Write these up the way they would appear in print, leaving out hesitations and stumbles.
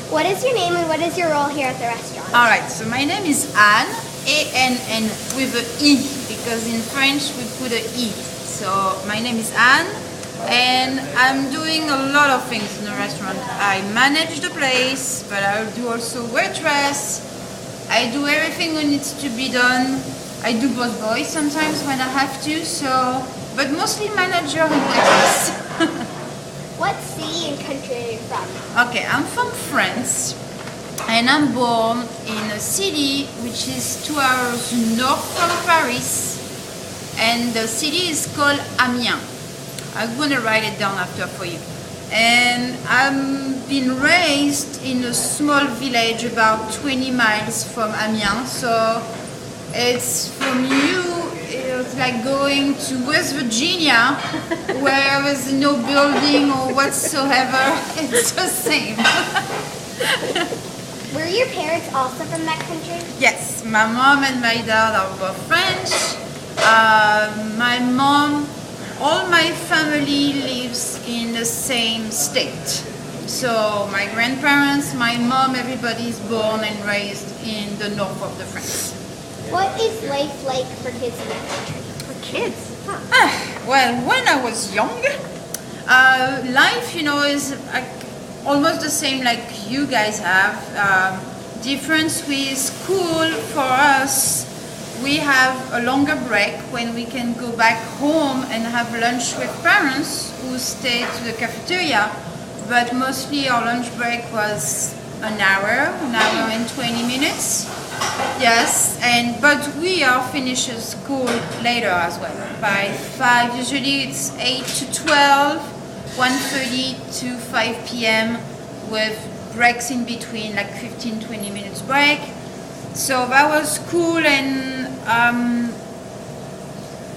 What is your name and what is your role here at the restaurant? All right, so my name is Anne, A-N-N with a E, because in French we put a E. So my name is Anne, and I'm doing a lot of things in the restaurant. I manage the place, but I do also waitress. I do everything that needs to be done. I do both boys sometimes when I have to, but mostly manager and waitress. What city and country are you from? Okay, I'm from France, and I'm born in a city which is 2 hours north from Paris, and the city is called Amiens. I'm going to write it down after for you. And I've been raised in a small village about 20 miles from Amiens, so it's from it's like going to West Virginia where there's no building or whatsoever. It's the same. Were your parents also from that country? Yes, my mom and my dad are both French. My mom, all my family lives in the same state. So my grandparents, my mom, everybody is born and raised in the north of the France. What is life like for kids in that country? For kids? Huh. Well, when I was young, life, is almost the same like you guys have. Difference with school for us, we have a longer break when we can go back home and have lunch with parents who stay to the cafeteria. But mostly our lunch break was an hour and 20 minutes. Yes, but we are finishing school later as well. By 5, usually it's 8 to 12, 1:30 to 5 p.m. with breaks in between, like 15-20 minutes break. So that was cool, and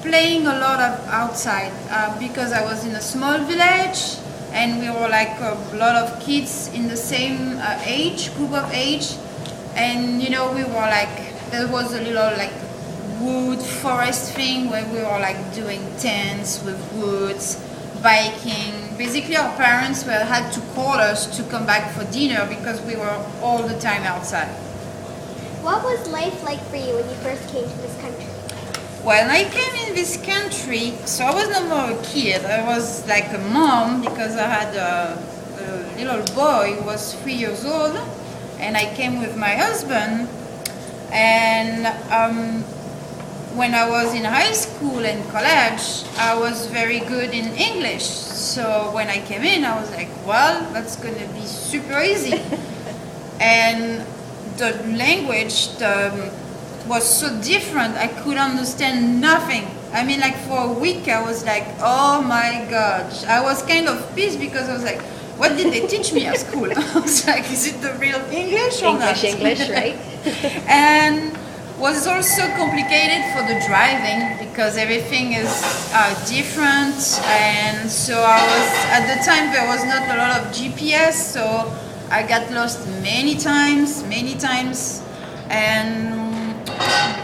playing a lot of outside because I was in a small village and we were like a lot of kids in the same group of age. And we were like, there was a little like wood forest thing where we were like doing tents with woods, biking. Basically our parents had to call us to come back for dinner because we were all the time outside. What was life like for you when you first came to this country? When I came in this country, so I was no more a kid, I was like a mom because I had a little boy who was 3 years old. And I came with my husband, and when I was in high school and college, I was very good in English. So when I came in, I was like, well, that's going to be super easy. And the language was so different, I could understand nothing. I mean, like for a week, I was like, oh my gosh. I was kind of pissed because I was like, what did they teach me at school? I was like, is it the real English or not? English, right? And was also complicated for the driving because everything is different. And so at the time there was not a lot of GPS, so I got lost many times.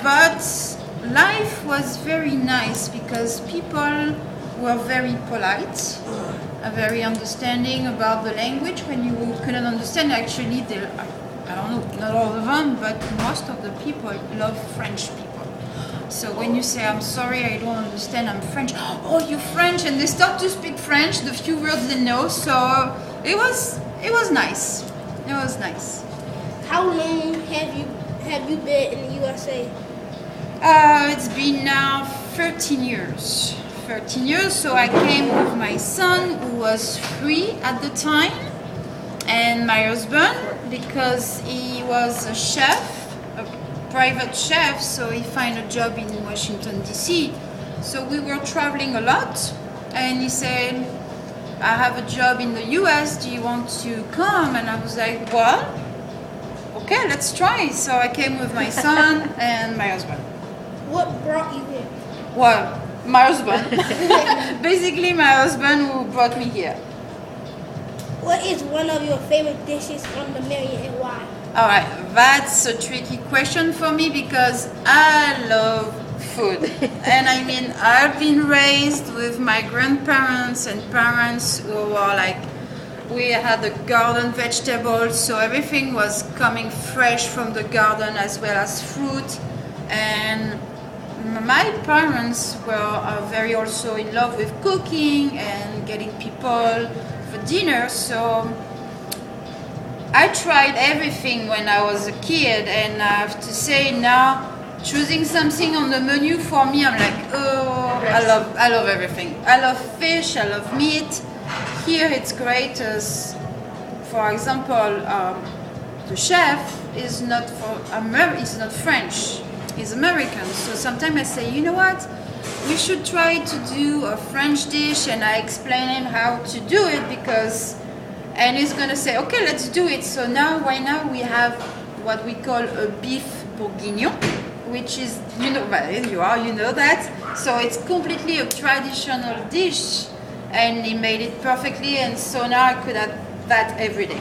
But life was very nice because people were very polite, very understanding about the language. When you couldn't understand, actually, I don't know, not all of them, but most of the people love French people. So when you say, I'm sorry, I don't understand, I'm French. Oh, you're French, and they start to speak French, the few words they know. So it was nice. It was nice. How long have you been in the USA? It's been now 13 years. 13 years, so I came with my son who was 3 at the time, and my husband because he was a chef, a private chef, so he found a job in Washington DC. So we were traveling a lot, and he said, I have a job in the US, do you want to come? And I was like, well, okay, let's try. So I came with my son and my husband. What brought you here? Well, my husband. Basically, my husband who brought me here. What is one of your favorite dishes on the menu and why? All right, that's a tricky question for me because I love food. And I mean, I've been raised with my grandparents and parents who are like We had the garden vegetables, so everything was coming fresh from the garden as well as fruit. And my parents were very also in love with cooking and getting people for dinner. So I tried everything when I was a kid, and I have to say now, choosing something on the menu for me, I'm like, oh, I love everything. I love fish, I love meat. Here it's great as, for example, the chef is not is not French, he's American. So sometimes I say, you know what, we should try to do a French dish, and I explain him how to do it and he's gonna say, okay, let's do it. So right now we have what we call a beef bourguignon, which is, you know that. So it's completely a traditional dish, and he made it perfectly, and so now I could have that every day,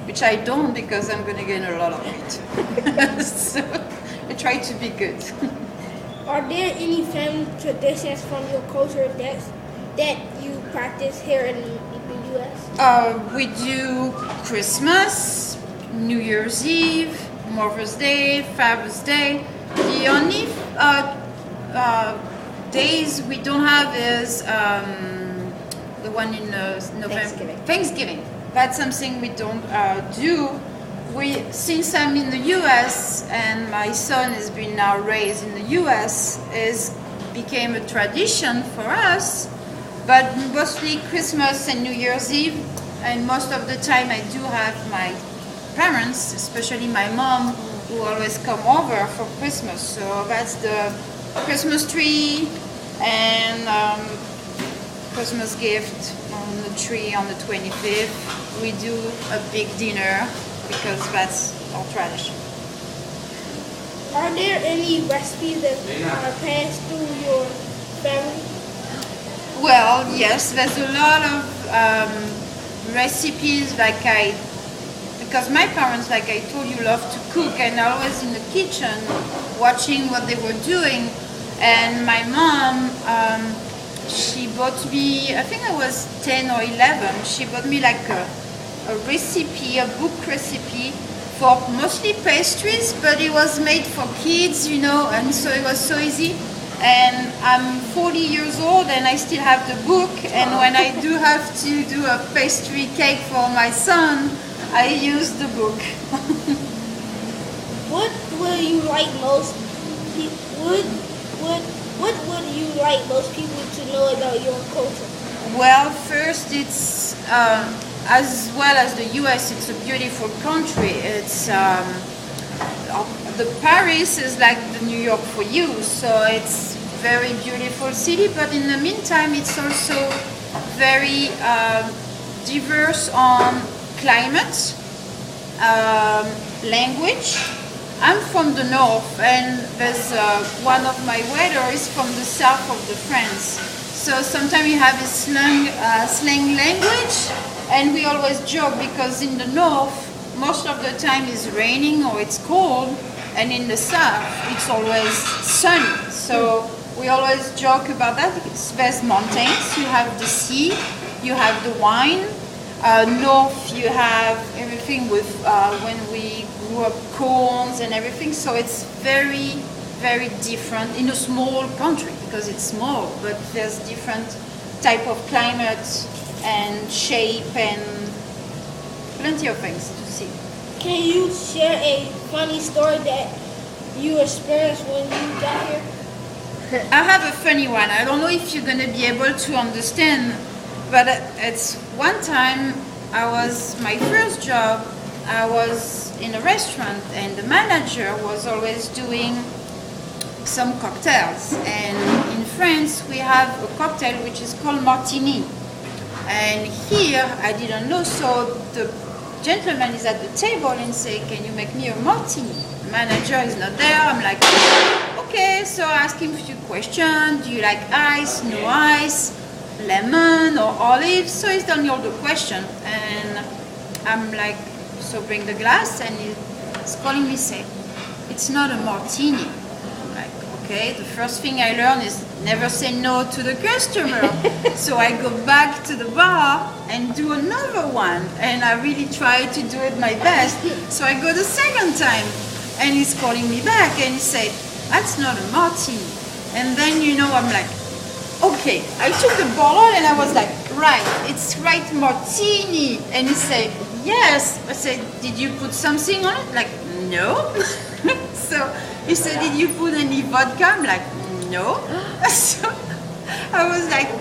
which I don't because I'm gonna gain a lot of weight. So I try to be good. Are there any family traditions from your culture that you practice here in the U.S.? We do Christmas, New Year's Eve, Mother's Day, Father's Day. The only days we don't have is the one in November. Thanksgiving. That's something we don't do. Since I'm in the U.S. and my son has been now raised in the U.S., became a tradition for us. But mostly Christmas and New Year's Eve, and most of the time I do have my parents, especially my mom, who always come over for Christmas. So that's the Christmas tree and Christmas gift on the tree on the 25th. We do a big dinner because that's our tradition. Are there any recipes that are passed through your family? Well, yes, there's a lot of recipes because my parents, like I told you, love to cook, and I was in the kitchen watching what they were doing. And my mom, she bought me, I think I was 10 or 11, she bought me like a recipe, a book recipe for mostly pastries, but it was made for kids, and so it was so easy. And I'm 40 years old and I still have the book, and when I do have to do a pastry cake for my son, I use the book. What would you like most people to know about your culture? Well, first it's as well as the US, it's a beautiful country. It's the Paris is like the New York for you, so it's very beautiful city, but in the meantime it's also very diverse on climate, language. I'm from the north, and there's one of my waiter is from the south of the France, so sometimes you have a slang language, and we always joke because in the north most of the time it's raining or it's cold, and in the south it's always sunny. So we always joke about that. There's mountains, you have the sea, you have the wine. North you have everything with when we grew up, corns and everything. So it's very, very different in a small country because it's small, but there's different type of climate and shape and plenty of things to see. Can you share a funny story that you experienced when you got here? I have a funny one. I don't know if you're going to be able to understand, but it's one time my first job, I was in a restaurant, and the manager was always doing some cocktails. And in France, we have a cocktail which is called martini. And here, I didn't know, so the gentleman is at the table and say, can you make me a martini? The manager is not there. I'm like, okay, so I ask him a few questions. Do you like ice, no ice, lemon or olive? So he's done me all the questions, and I'm like, so bring the glass, and he's calling me, say, it's not a martini. I'm like, okay, the first thing I learned is never say no to the customer. So I go back to the bar and do another one, and I really try to do it my best. So I go the second time, and he's calling me back, and he said, "That's not a martini." And then I'm like, okay, I took the bottle and I was like, right, it's right, martini. And he said, yes. I said, did you put something on it? Like, no. So he said, did you put any vodka? I'm like, no. So I was like,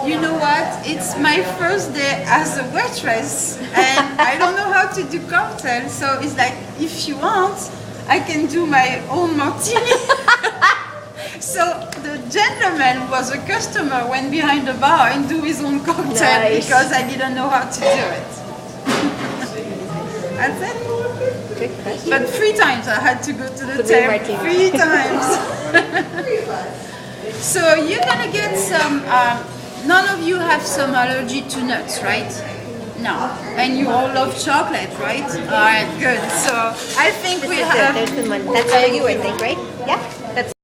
you know what? It's my first day as a waitress and I don't know how to do cocktails. So it's like, if you want, I can do my own martini. So the gentleman who was a customer went behind the bar and do his own cocktail because I didn't know how to do it. That's it. Good question. But 3 times I had to go to the table. 3 times. So you're gonna get some. None of you have some allergy to nuts, right? No. And you all love chocolate, right? All right, good. So I think we have. There's the one. That's for you, I think, right? Yeah. That's.